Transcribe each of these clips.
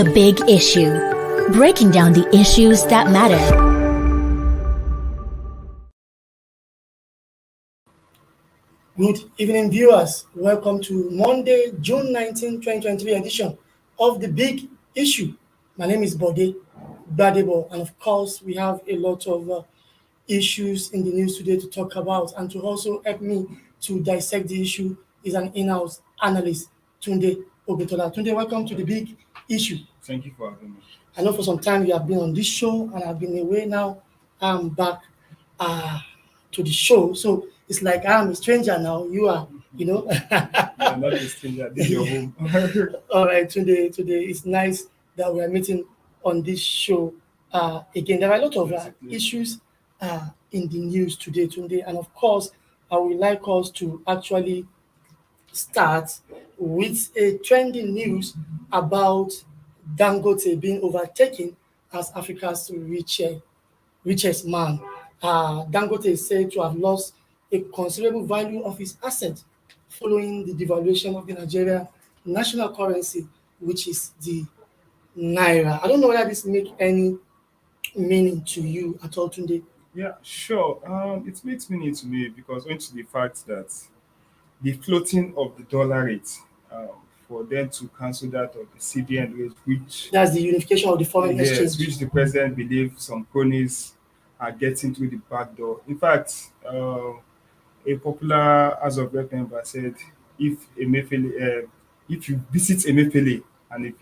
The Big Issue. Breaking down the issues that matter. Good evening, viewers. Welcome to Monday, June 19, 2023 edition of The Big Issue. My name is Bode Gbadebo, and of course, we have a lot of issues in the news today to talk about, and to also help me to dissect the issue is an in-house analyst, Tunde Obetola. Tunde, welcome to The Big Issue. Thank you for having me. I know for some time you have been on this show, and I've been away now. I'm back to the show. So it's like I'm a stranger now. You are, You're not a stranger. This is your home. All right, today it's nice that we are meeting on this show again. There are a lot of issues in the news today, and of course, I would like us to actually start with a trending news about Dangote being overtaken as Africa's richest man. Dangote is said to have lost a considerable value of his assets following the devaluation of the Nigeria national currency, which is the naira. I don't know whether this makes any meaning to you at all, Tunde. Yeah, sure. It makes meaning to me because owing to the fact that the floating of the dollar rate, for them to cancel that of the CBN rate, which That's the unification of the foreign exchange. which the president believes some cronies are getting through the back door. In fact, a popular House of Rep member said, if you visit Emefiele and if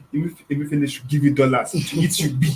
Emefiele should give you dollars, it should be.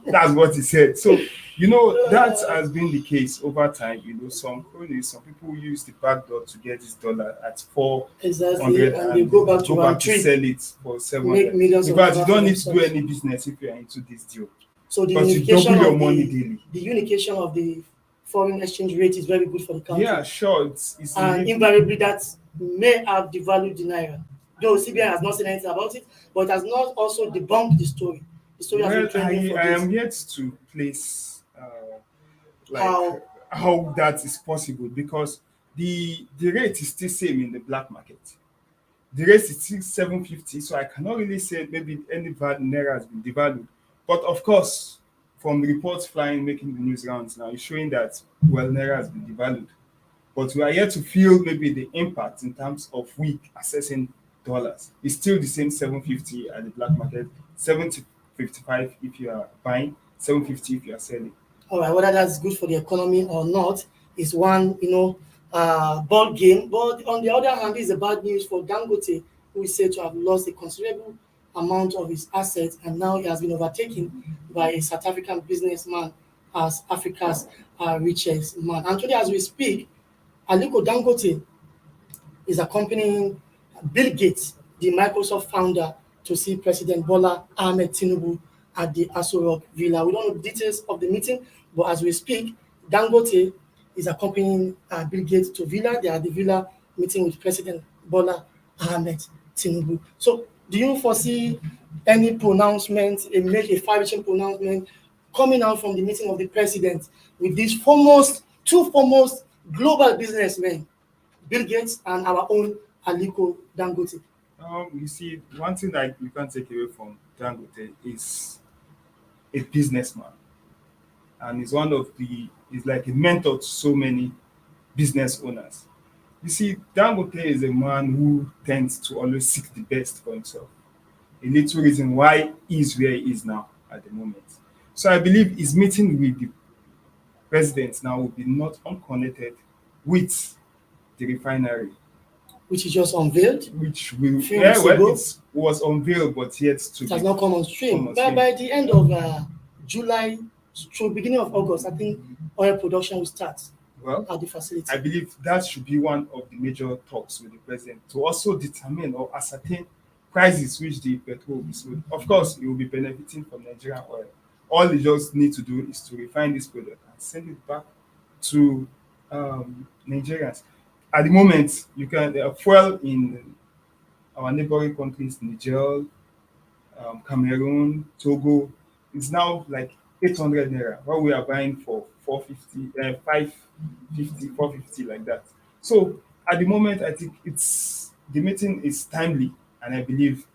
That's what he said. So, that has been the case over time. Some cronies, some people use the back door to get this dollar at 400 Exactly, and they go back to round to three, sell it for make 700. millions In of fact, you dollars don't for need to do themselves. any business if you are into this deal. So the Because you unification double your of money daily. the unification of the foreign exchange rate is very good for the country. Yeah, sure. It's And indeed- invariably that may have devalued the naira. Though CBN has not said anything about it, but it has not also debunked the story. The story has Well, been trending for I days. am yet to place How? how that is possible because the rate is still same in the black market. The rate is still 750, so I cannot really say maybe any naira has been devalued. But of course, from reports flying making the news rounds now, it's showing that naira has been devalued. But we are yet to feel maybe the impact in terms of we assessing dollars. It's still the same 750 at the black market, 755 if you are buying, 750 if you are selling. All right, whether that's good for the economy or not is one, ball game. But on the other hand, this is a bad news for Dangote, who is said to have lost a considerable amount of his assets, and now he has been overtaken by a South African businessman as Africa's richest man. And today, as we speak, Aliko Dangote is accompanying Bill Gates, the Microsoft founder, to see President Bola Ahmed Tinubu at the Aso Rock Villa. We don't know the details of the meeting, but as we speak, Dangote is accompanying Bill Gates to Villa. They are at the Villa meeting with President Bola Ahmed Tinubu. So, do you foresee any pronouncement, a far-reaching pronouncement coming out from the meeting of the president with these two foremost global businessmen, Bill Gates and our own Aliko Dangote? You see, one thing that you can't take away from Dangote is a businessman, and he's like a mentor to so many business owners. You see, Dangote is a man who tends to always seek the best for himself. A little reason why he's where he is now at the moment. So I believe his meeting with the president now will be not unconnected with the refinery, Which is just unveiled. which will Few weeks ago. it was unveiled but yet to It has be not come on stream. come on By stream. the end of July, through beginning of August, I think oil production will start Well, at the facility. I believe that should be one of the major talks with the president to also determine or ascertain prices which the petrol will be sold. Of course, it will be benefiting from Nigerian oil. All they just need to do is to refine this product and send it back to Nigerians. At the moment, you can fuel in our neighboring countries, Niger, Cameroon, Togo. It's now like 800 naira. What we are buying for 450, 550, 450 like that. So at the moment, I think the meeting is timely, and I believe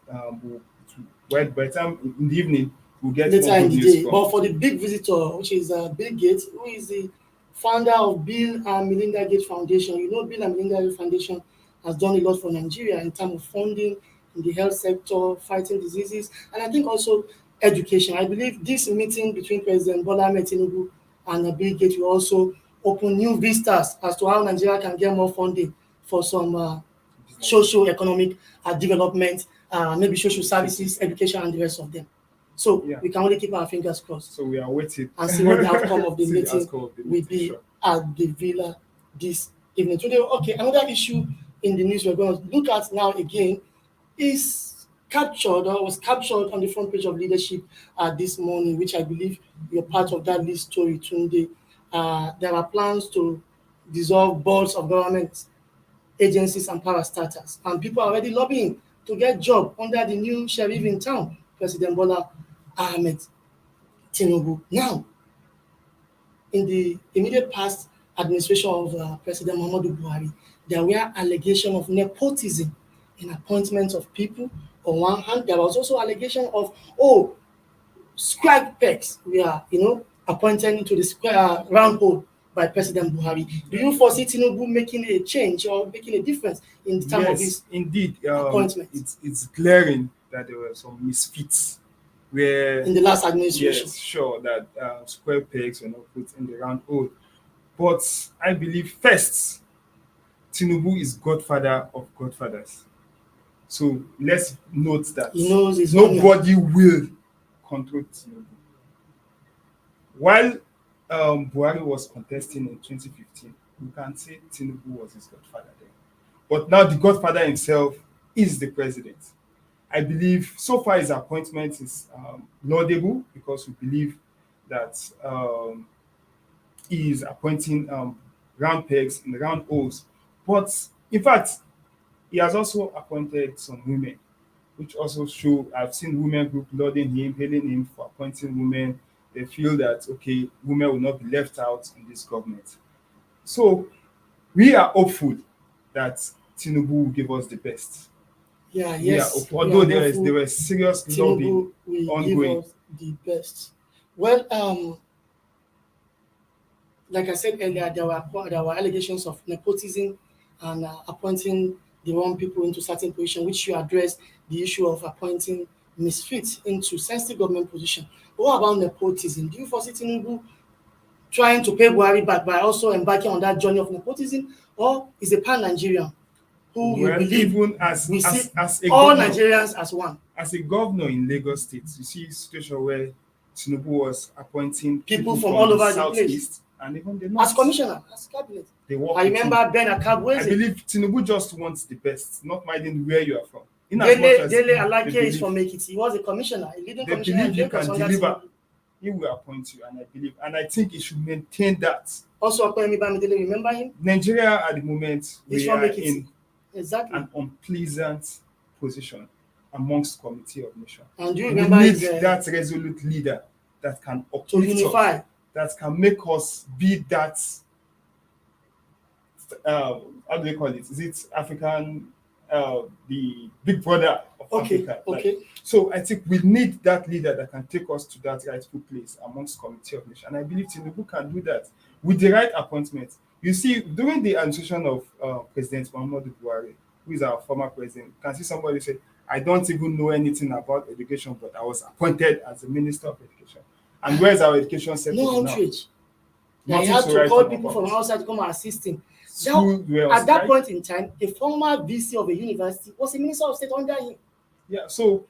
Well, by the time in the evening, we'll get later more in good the news day. from. But for the big visitor, which is Bill Gates, who is the founder of Bill and Melinda Gates Foundation, Bill and Melinda Gates Foundation has done a lot for Nigeria in terms of funding in the health sector, fighting diseases, and I think also education. I believe this meeting between President Bola Tinubu and Bill Gates will also open new vistas as to how Nigeria can get more funding for some socio-economic development, maybe social services, education, and the rest of them. So Yeah. we can only keep our fingers crossed So we are waiting and see what the outcome of the See the meeting outcome of the will meeting, be sure. at the villa this evening. Today, okay, another issue in the news we're going to look at now again is captured or was captured on the front page of leadership this morning, which I believe you're part of that lead story, Tunde. There are plans to dissolve boards of government agencies and parastatals, and people are already lobbying to get job under the new sheriff in town, President Bola Ahmed Tinubu. Now, in the immediate past administration of President Muhammadu Buhari, there were allegations of nepotism in appointments of people. On one hand, there was also allegation of, square pegs were, appointed into the square round hole by President Buhari. Do you foresee Tinubu making a change or making a difference in the term of Yes, his indeed. appointment It's glaring that there were some misfits where, in the last administration? yes, sure, that square pegs were not put in the round hole. But I believe first, Tinubu is godfather of godfathers. So let's note that He knows his nobody will control Tinubu. While Buhari was contesting in 2015, you can say Tinubu was his godfather then. But now the godfather himself is the president. I believe so far his appointment is laudable because we believe that he is appointing round pegs in round holes. But in fact, he has also appointed some women, which also show I've seen women group lauding him, hailing him for appointing women. They feel that okay, women will not be left out in this government. So we are hopeful that Tinubu will give us the best. Yeah, We are yes. hopeful. we are Although there hopeful were serious lobbying Tinubu will ongoing. give us the best. Well, like I said earlier, there were allegations of nepotism and appointing the wrong people into certain positions, which you addressed the issue of appointing misfits into sensitive government position. But what about nepotism? Do you foresee Tinubu trying to pay Buhari back by also embarking on that journey of nepotism, or is a pan-Nigerian who you Well, believe even as we see as a all governor, Nigerians as one? as a governor in Lagos State, you see a situation where Tinubu was appointing People from all the over the southeast and even the north. As commissioner, as cabinet. They work I with remember him. Ben I Akabweze. believe Tinubu just wants the best, not minding where you are from. In as much as Dele they Alake is believe, from Ekiti. He was a commissioner, a leading they commissioner in believe you Lagos can under deliver, Tinubu. he will appoint you, and I believe, and I think he should maintain that. Also, Okoyemi Bamidele, remember him? Nigeria at the moment He's we from are Ekiti. in Exactly. an unpleasant position amongst Committee of Nations. And do you We remember need his, that resolute leader that can to uplift unify? us, that can make us be that how do they call it? Is it African, the big brother of Okay, Africa? okay. So I think we need that leader that can take us to that rightful place amongst Committee of Nations. And I believe Tinubu can do that with the right appointment. You see, during the administration of President Muhammadu Buhari, who is our former president, you can see somebody say, I don't even know anything about education, but I was appointed as the Minister of Education. And where's our education sector No now? outrage. That he Nothing had to to write call home people about. from outside to come and assist him. Schools were on At that strike. point in time, a former VC of a university was a minister of state under him. Yeah, so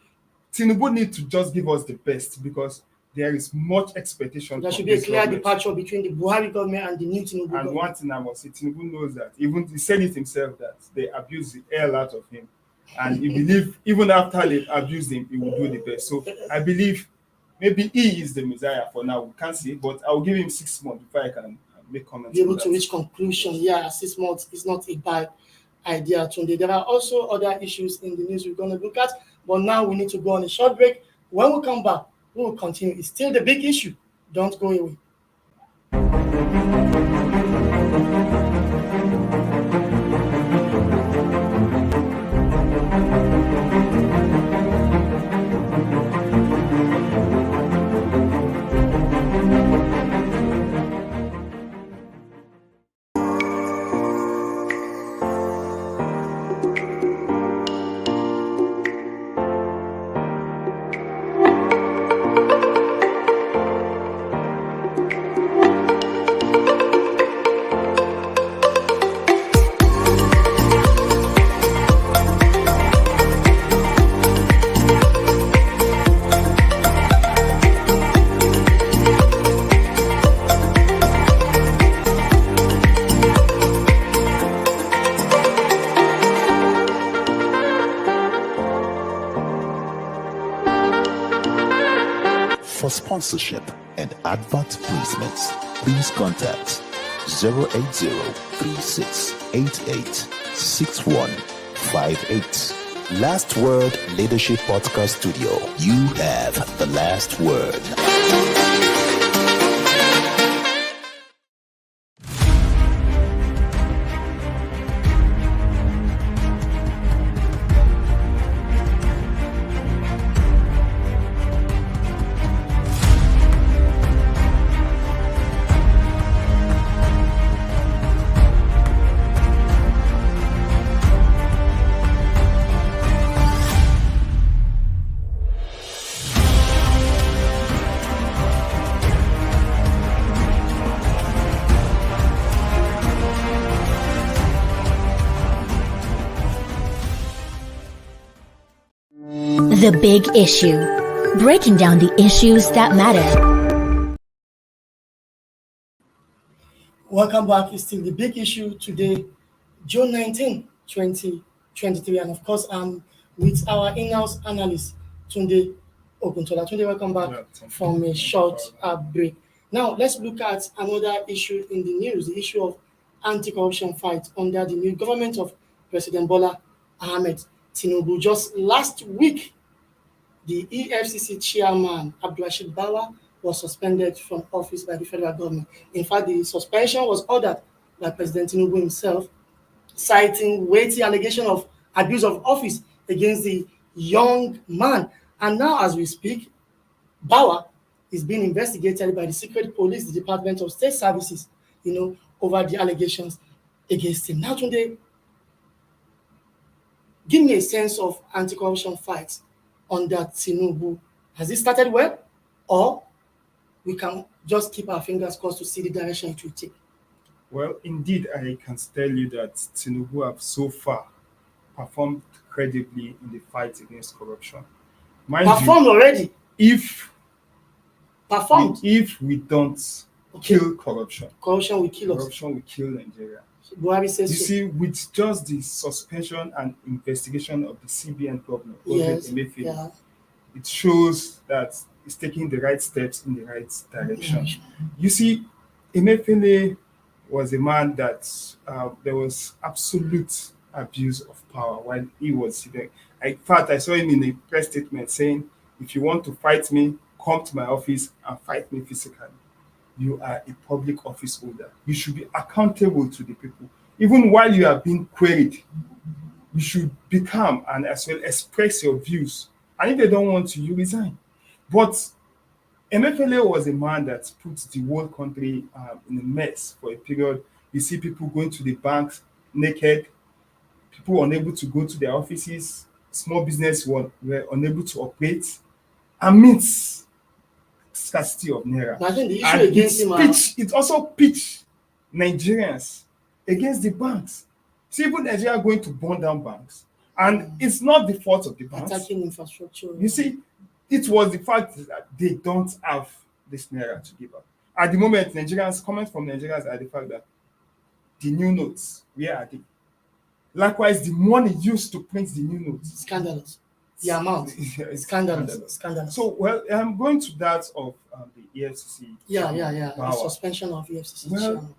Tinubu needs to just give us the best because there is much expectation. There from should be a this clear government. departure between the Buhari government and the new Tinubu And government. one thing I must say, Tinubu knows that. Even he said it himself that they abused the hell out of him. And he believe even after they abused him, he will do the best. So I believe maybe he is the Messiah for now. We can't see, but I will give him 6 months before I can make comments. Be able on to that. reach conclusion. Yeah, 6 months is not a bad idea, Tunde. There are also other issues in the news we're going to look at, but now we need to go on a short break. When we come back, we will continue. It's still the big issue. Don't go away. sponsorship, and advert placements, please contact 080-3688-6158. Last Word Leadership Podcast Studio. You have the last word. The Big Issue. Breaking down the issues that matter. Welcome back. It's still The Big Issue today, June 19, 2023. And of course, I'm with our in-house analyst, Tunde Oguntola. Tunde, welcome back from a short break. Now, let's look at another issue in the news, the issue of anti-corruption fight under the new government of President Bola Ahmed Tinubu. Just last week, the EFCC chairman, Abdulrashid Bawa, was suspended from office by the federal government. In fact, the suspension was ordered by President Tinubu himself, citing weighty allegation of abuse of office against the young man. And now, as we speak, Bawa is being investigated by the secret police, the Department of State Services, over the allegations against him. Now, today, give me a sense of anti-corruption fight under Tinubu. Has it started well, or we can just keep our fingers crossed to see the direction it will take? Well, indeed, I can tell you that Tinubu have so far performed credibly in the fight against corruption. Performed already? If we don't Okay. kill corruption, Corruption will kill us. corruption will kill Nigeria. Buhari says You so. see, with just the suspension and investigation of the CBN governor, Yes, Emefiele, yeah. it shows that it's taking the right steps in the right direction. You see, Emefiele was a man that there was absolute abuse of power while he was sitting. In fact, I saw him in a press statement saying, if you want to fight me, come to my office and fight me physically. You are a public office holder. You should be accountable to the people. Even while you are being queried, you should be calm and as well express your views. And if they don't want to, you resign. But Emefiele was a man that put the whole country in a mess for a period. You see people going to the banks naked, people unable to go to their offices, small business were unable to operate amidst scarcity of naira. But I think the issue And against him it also pitched Nigerians against the banks. See, even Nigeria going to burn down banks, and it's not the fault of the banks. attacking infrastructure. You see, it was the fact that they don't have this naira to give up. At the moment, comments from Nigerians are the fact that the new notes, where are they? Likewise, the money used to print the new notes. Scandalous. The amount. It's Scandalous. So, well, I'm going to that of the EFCC. Yeah. The Power. suspension of EFCC. Well,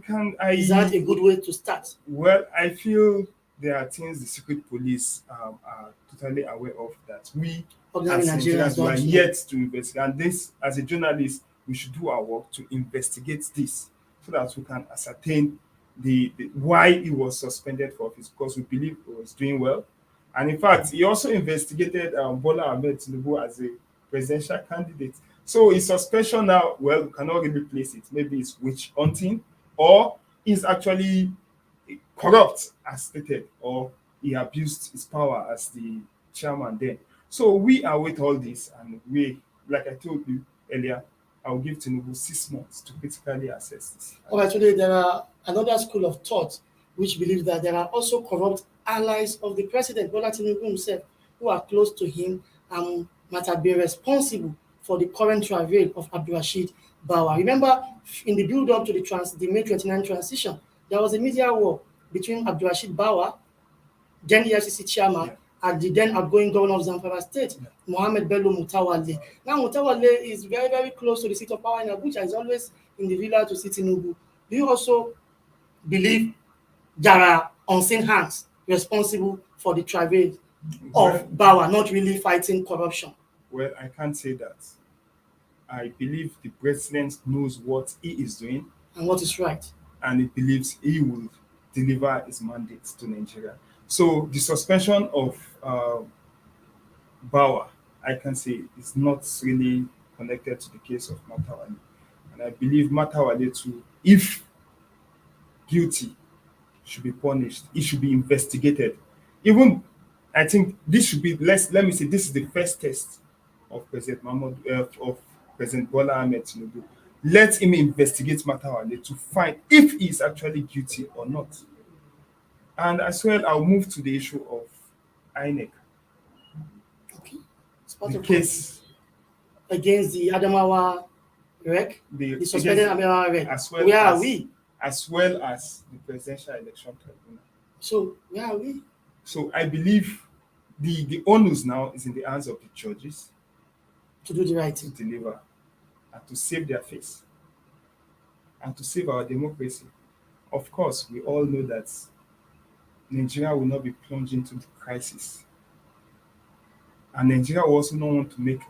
chairman. Is that a good way to start? Well, I feel there are things the secret police are totally aware of that we Ordinary as Nigerians Nigerians were don't know. yet to investigate. And this, as a journalist, we should do our work to investigate this so that we can ascertain the why he was suspended for office, because we believe he was doing well. And in fact, he also investigated Bola Ahmed Tinubu as a presidential candidate. So his suspension now, well, we cannot really place it. Maybe it's witch hunting, or he's actually corrupt as stated, or he abused his power as the chairman then. So we await all this, and we, like I told you earlier, I will give Tinubu 6 months to critically assess this. All right, today there are another school of thought which believes that there are also corrupt allies of the president, Bola Tinubu himself, who are close to him and might have been responsible for the current travail of Abdulrashid Bawa. Remember, in the build-up to the May 29 transition, there was a media war between Abdulrashid Bawa, then the FCC chairman, at the then outgoing governor of Zamfara State, Mohammed Bello Mutawale. Now, Mutawale is very, very close to the seat of power in Abuja. He's always in the villa to see Tinubu. Do you also believe there are unseen hands responsible for the travail of Bawa not really fighting corruption? Well, I can't say that. I believe the president knows what he is doing, And what is right? and he believes he will deliver his mandate to Nigeria. So the suspension of Bawa, I can say, is not really connected to the case of Matawale. And I believe Matawale too, if guilty, should be punished. It should be investigated. Even, I think this should be, let me say, this is the first test of President Bola Ahmed Tinubu. Let him investigate Matawale to find if he is actually guilty or not. And as well, I'll move to the issue of INEC. Okay. It's part The of case against the Adamawa wreck, the suspended Adamawa wreck. as well Where as, are we? as well as the presidential election tribunal. So, where are we? So I believe the onus now is in the hands of the judges To do the right to thing. deliver and to save their face and to save our democracy. Of course, we all know that Nigeria will not be plunged into the crisis. And Nigeria will also not want to make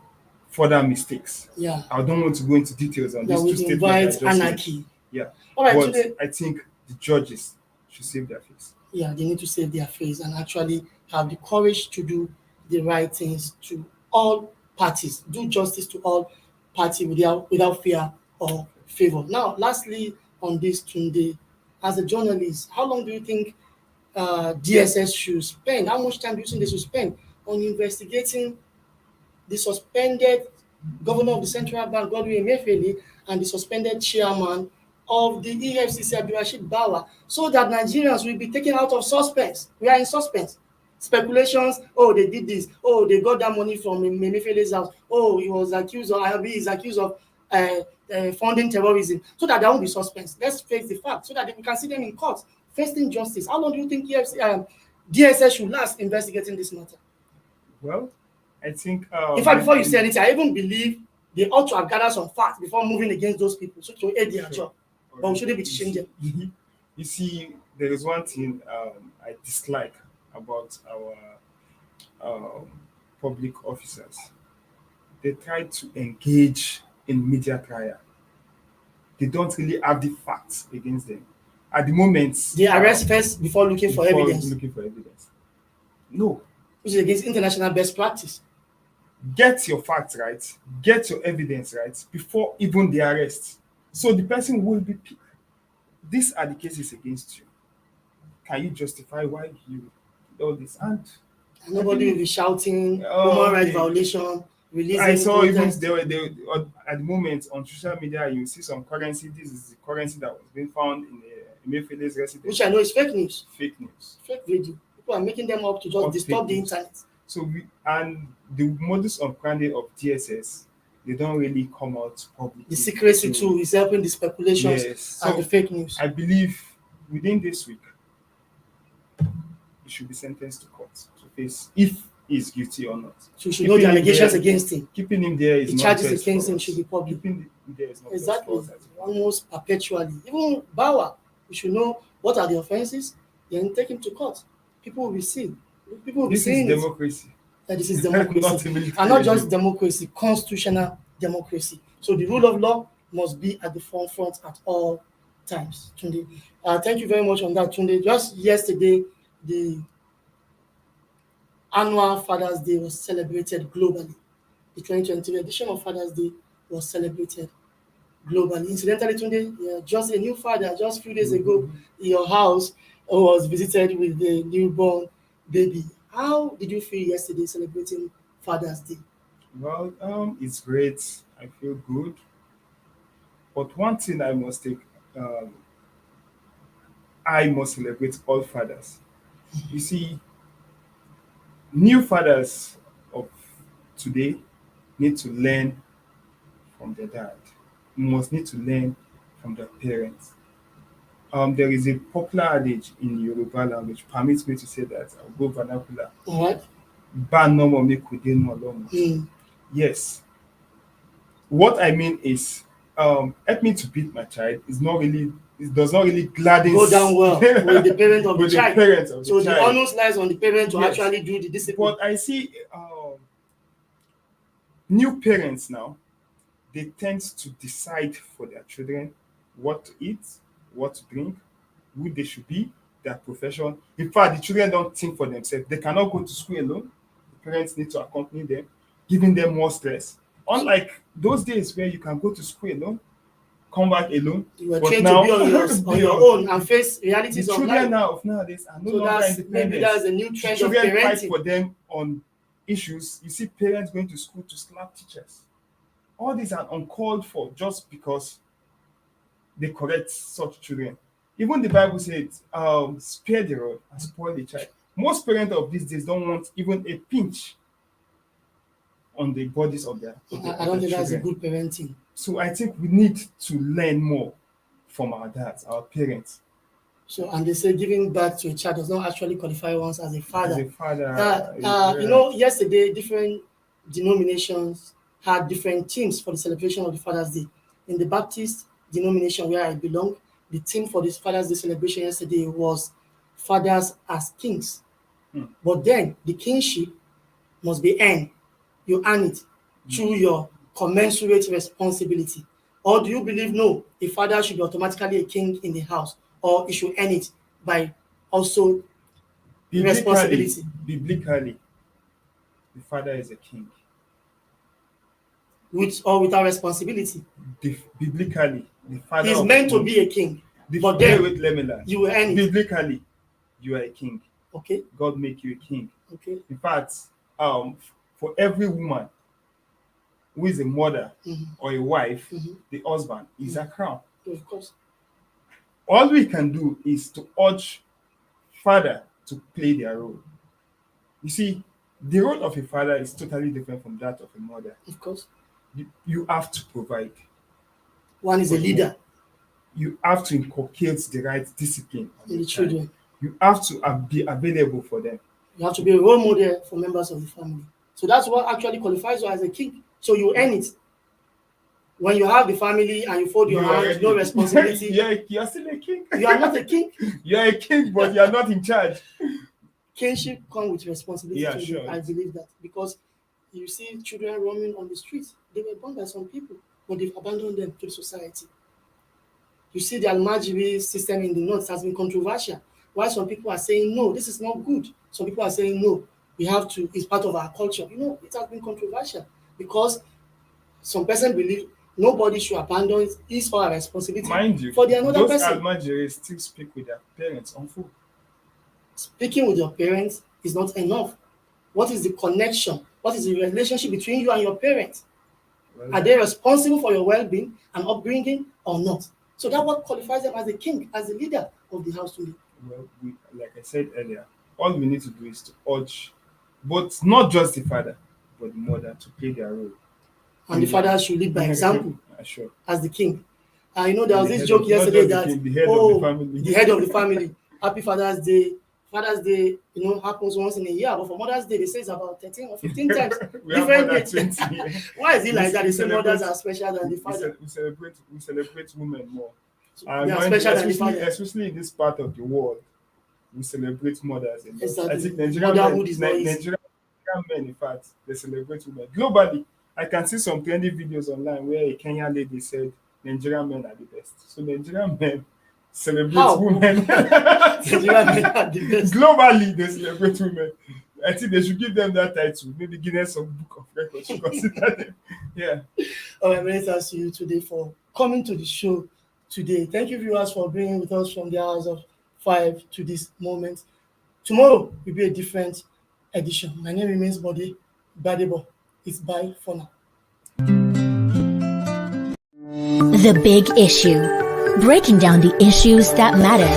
further mistakes. Yeah. I don't want to go into details on That these two would statements. I invite just made. anarchy. Yeah. All right, But today, I think the judges should save their face. yeah, they need to save their face and actually have the courage to do the right things to all parties, do justice to all parties without fear or favor. Now, lastly, on this Tunde, as a journalist, how long do you think DSS should spend? How much time do you think they should spend on investigating the suspended governor of the central bank, Godwin Emefiele, and the suspended chairman of the EFCC, Abdulrasheed Bawa, so that Nigerians will be taken out of suspense? We are in suspense. Speculations, oh, they did this, oh, they got that money from Emefiele's house, oh, he was accused of, he is accused of funding terrorism, so that there won't be suspense. Let's face the fact, so that we can see them in court, facing justice. How long do you think DSS should last investigating this matter? Well, I think. In fact, before you say anything, I even believe they ought to have gathered some facts before moving against those people, so to aid their job. But we shouldn't be teaching them. You see, there is one thing I dislike about our public officers. They try to engage in media trial. They don't really have the facts against them. At the moment, They arrest first before looking for evidence, Looking for evidence. No, which is against international best practice. get your facts right, get your evidence right before even the arrest. So the person will be picked. These are the cases against you. Can you justify why you did all this? And Nobody will be shouting Oh, human rights okay. violation, releasing I saw even protest. at the moment on social media, you see some currency. This is the currency that was being found in Emefiele's residence. Which I know is fake news, Fake news. fake video. People are making them up to just Of disturb fake the news. internet. So and the modus operandi of DSS, they don't really come out publicly. The secrecy to- too is helping the speculations Yes. and So the fake news. I believe within this week, he should be sentenced to court to face if he is guilty or not. So we should know the Keeping him allegations there- against him. Keeping him there is The not charges best against for him us. should be public. Keeping him there is not Exactly. best for us. Almost perpetually. Even Bawa, we should know what are the offenses, then take him to court. People will be seeing. People will be This is seeing it. democracy. That this is Not democracy. a military And not just regime. democracy, constitutional democracy. So the rule of law must be at the forefront at all times. Tunde, thank you very much on that, Tunde. Just yesterday, the annual Father's Day was celebrated globally. The 2023 edition of Father's Day was celebrated globally. Incidentally, Tunde, yeah, just a new father, just a few days ago, your house was visited with the newborn baby. How did you feel yesterday celebrating Father's Day? Well, it's great. I feel good. But one thing I must take, I must celebrate all fathers. You see, new fathers of today need to learn from their dad. You must need to learn from their parents. There is a popular adage in Yoruba language, permits me to say that, I'll go vernacular. All right. Ba no more make we dey no alone. Yes. What I mean is, help me to beat my child is not really, it does not really gladden Go down well with the parent of the with the child. parents of So the the child. onus lies on the parent to Yes. actually do the discipline. But I see new parents now, they tend to decide for their children what to eat, what to drink, who they should be, their profession. In fact, the children don't think for themselves. They cannot go to school alone. The parents need to accompany them, giving them more stress. Unlike those days where you can go to school alone, come back alone. You were But trained now, to be on your own and face the realities of children life. of nowadays are no So longer that's independent. maybe that's a new The trend of children fight parenting. for them on issues. You see parents going to school to slap teachers. All these are uncalled for just because they correct such children. Even the Bible says, spare the rod and spoil the child. Most parents of these days don't want even a pinch on the bodies of their, I don't think that's a children. good parenting. So I think we need to learn more from our dads, our parents. So, and they say giving birth to a child does not actually qualify ones as a father. As a father, You know, yesterday different denominations had different themes for the celebration of the Father's Day. In the Baptist denomination where I belong, the theme for this Father's Day celebration yesterday was fathers as kings. But then the kingship must be earned. You earn it through your commensurate responsibility. Or do you believe no, a father should be automatically a king in the house, or he should earn it by also responsibility? Biblically, the father is a king. With or without responsibility? Biblically, the father He's of meant to home- be a king, the but then wait, let me learn. you will earn it. Biblically, you are a king. Okay, God make you a king. okay. In fact, for every woman who is a mother or a wife, the husband is a crown. Of course. All we can do is to urge father to play their role. You see, the role of a father is totally different from that of a mother. Of course. You have to provide. One is a leader You have to inculcate the right discipline on in the the child. children. You have to be available for them. You have to be a role model for members of the family. So that's what actually qualifies you as a king. So you earn it. When you have the family and you fold your You are hands, a no king. responsibility, You're still a king. you are not a king. You're a king, but you're not in charge. Kingship comes with responsibility. Yeah, to sure. you. I believe that because you see children roaming on the streets. They were born by some people, but they've abandoned them to the society. You see the Almajiri system in the north has been controversial. Why some people are saying no, this is not good. Some people are saying no, we have to, it's part of our culture. You know, it has been controversial because some person believe nobody should abandon his or her responsibility Mind you, for the another those person. Almajiris still speak with their parents on phone. Speaking with your parents is not enough. What is the connection? What is the relationship between you and your parents? Well, Are they responsible for your well-being and upbringing or not? So that's what qualifies them as a king, as the leader of the house today. well, like I said earlier, all we need to do is to urge, but not just the father, but the mother to play their role. And the father should lead by example Sure. as the king. And you know, there was The this head joke of- not yesterday just the that, king, the head of the family. the head of the family, happy Father's Day. Father's Day, you know, happens once in a year, but for Mother's Day, they say it's about 13 or 15 times. We have more Different than dates. 20 here. Why is it like We- that? we They say mothers celebrate- are special than the father. We celebrate women more. They are special than the father. Especially in this part of the world, we celebrate mothers. A lot. Exactly. I think Nigerian Motherhood is not easy. Nigerian men, in fact, they celebrate women. Globally, I can see some trendy videos online where a Kenyan lady said Nigerian men are the best. So Nigerian men celebrate How? women. Nigerian men are the best. Globally, they celebrate women. I think they should give them that title. Maybe Guinness of Book of Records should consider them. Yeah. All right, many thanks to you today for coming to the show today. Thank you, viewers, for being with us from the hours of 5 to this moment. Tomorrow will be a different edition. My name remains Bode Badebo. It's bye for now. The Big Issue. Breaking down the issues that matter.